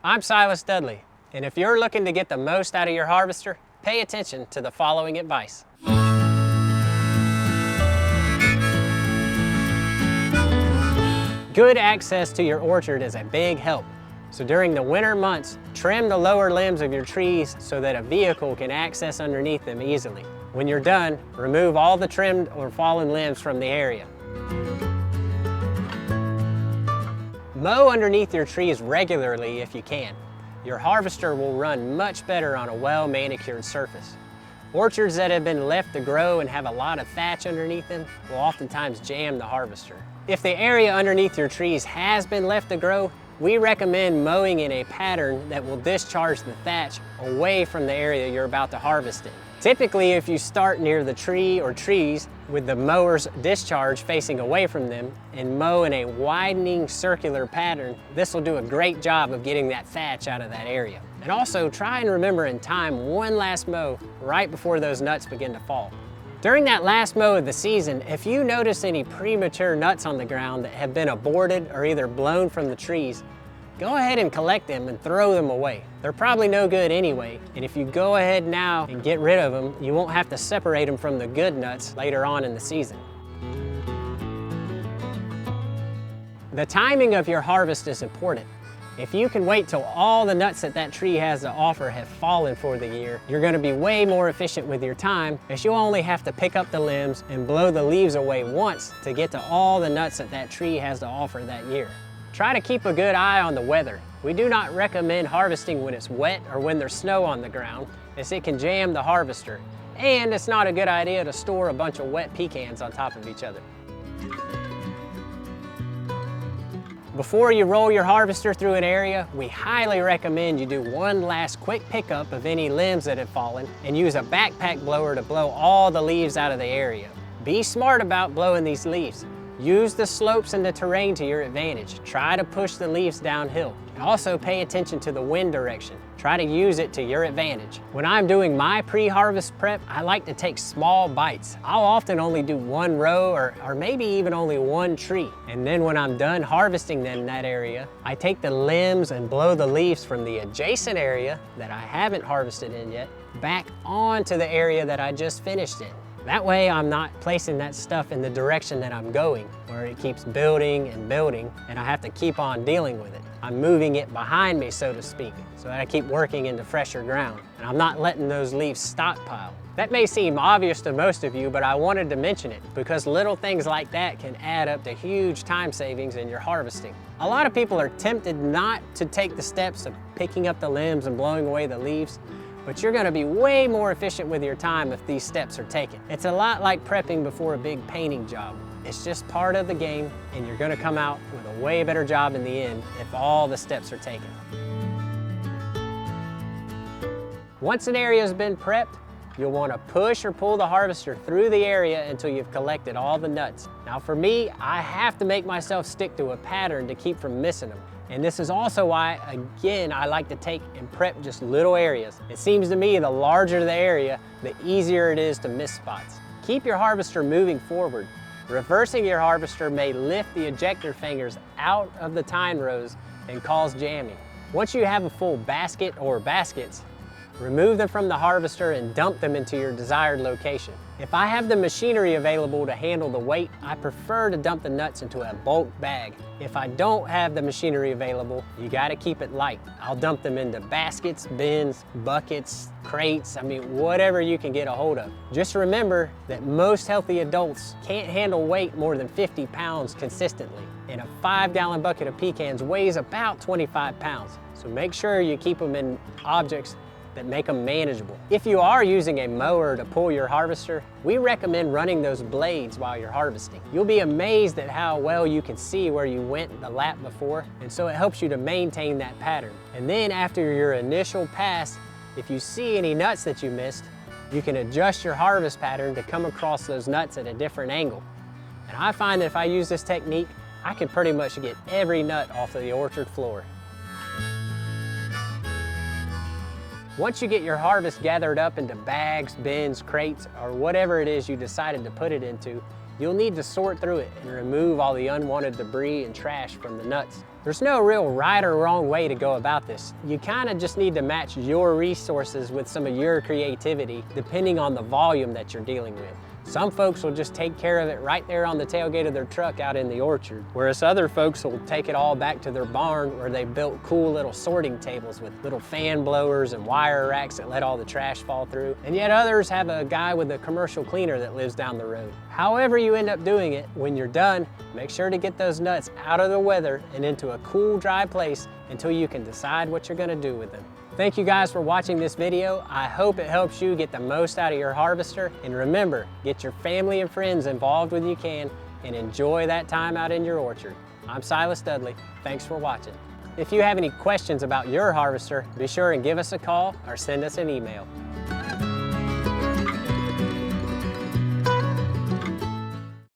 I'm Silas Dudley, and if you're looking to get the most out of your harvester, pay attention to the following advice. Good access to your orchard is a big help. So during the winter months, trim the lower limbs of your trees so that a vehicle can access underneath them easily. When you're done, remove all the trimmed or fallen limbs from the area. Mow underneath your trees regularly if you can. Your harvester will run much better on a well-manicured surface. Orchards that have been left to grow and have a lot of thatch underneath them will oftentimes jam the harvester. If the area underneath your trees has been left to grow, we recommend mowing in a pattern that will discharge the thatch away from the area you're about to harvest in. Typically, if you start near the tree or trees with the mower's discharge facing away from them and mow in a widening circular pattern, this will do a great job of getting that thatch out of that area. And also try and remember and time one last mow right before those nuts begin to fall. During that last mow of the season, if you notice any premature nuts on the ground that have been aborted or either blown from the trees, go ahead and collect them and throw them away. They're probably no good anyway, and if you go ahead now and get rid of them, you won't have to separate them from the good nuts later on in the season. The timing of your harvest is important. If you can wait till all the nuts that tree has to offer have fallen for the year, you're going to be way more efficient with your time, as you'll only have to pick up the limbs and blow the leaves away once to get to all the nuts that tree has to offer that year. Try to keep a good eye on the weather. We do not recommend harvesting when it's wet or when there's snow on the ground, as it can jam the harvester. And it's not a good idea to store a bunch of wet pecans on top of each other. Before you roll your harvester through an area, we highly recommend you do one last quick pickup of any limbs that have fallen and use a backpack blower to blow all the leaves out of the area. Be smart about blowing these leaves. Use the slopes and the terrain to your advantage. Try to push the leaves downhill. And also pay attention to the wind direction. Try to use it to your advantage. When I'm doing my pre-harvest prep, I like to take small bites. I'll often only do one row or maybe even only one tree. And then when I'm done harvesting in that area, I take the limbs and blow the leaves from the adjacent area that I haven't harvested in yet back onto the area that I just finished in. That way I'm not placing that stuff in the direction that I'm going, where it keeps building and building and I have to keep on dealing with it. I'm moving it behind me, so to speak, so that I keep working into fresher ground. And I'm not letting those leaves stockpile. That may seem obvious to most of you, but I wanted to mention it because little things like that can add up to huge time savings in your harvesting. A lot of people are tempted not to take the steps of picking up the limbs and blowing away the leaves, but you're gonna be way more efficient with your time if these steps are taken. It's a lot like prepping before a big painting job. It's just part of the game, and you're gonna come out with a way better job in the end if all the steps are taken. Once an area has been prepped, you'll wanna push or pull the harvester through the area until you've collected all the nuts. Now for me, I have to make myself stick to a pattern to keep from missing them. And this is also why, again, I like to take and prep just little areas. It seems to me the larger the area, the easier it is to miss spots. Keep your harvester moving forward. Reversing your harvester may lift the ejector fingers out of the tine rows and cause jamming. Once you have a full basket or baskets, remove them from the harvester and dump them into your desired location. If I have the machinery available to handle the weight, I prefer to dump the nuts into a bulk bag. If I don't have the machinery available, you gotta keep it light. I'll dump them into baskets, bins, buckets, crates, whatever you can get a hold of. Just remember that most healthy adults can't handle weight more than 50 pounds consistently. And a 5-gallon bucket of pecans weighs about 25 pounds. So make sure you keep them in objects that make them manageable. If you are using a mower to pull your harvester, we recommend running those blades while you're harvesting. You'll be amazed at how well you can see where you went the lap before, and so it helps you to maintain that pattern. And then after your initial pass, if you see any nuts that you missed, you can adjust your harvest pattern to come across those nuts at a different angle. And I find that if I use this technique, I can pretty much get every nut off of the orchard floor. Once you get your harvest gathered up into bags, bins, crates, or whatever it is you decided to put it into, you'll need to sort through it and remove all the unwanted debris and trash from the nuts. There's no real right or wrong way to go about this. You kind of just need to match your resources with some of your creativity, depending on the volume that you're dealing with. Some folks will just take care of it right there on the tailgate of their truck out in the orchard, whereas other folks will take it all back to their barn where they built cool little sorting tables with little fan blowers and wire racks that let all the trash fall through. And yet others have a guy with a commercial cleaner that lives down the road. However you end up doing it, when you're done, make sure to get those nuts out of the weather and into a cool, dry place until you can decide what you're gonna do with them. Thank you guys for watching this video. I hope it helps you get the most out of your harvester. And remember, get your family and friends involved when you can and enjoy that time out in your orchard. I'm Silas Dudley. Thanks for watching. If you have any questions about your harvester, be sure and give us a call or send us an email.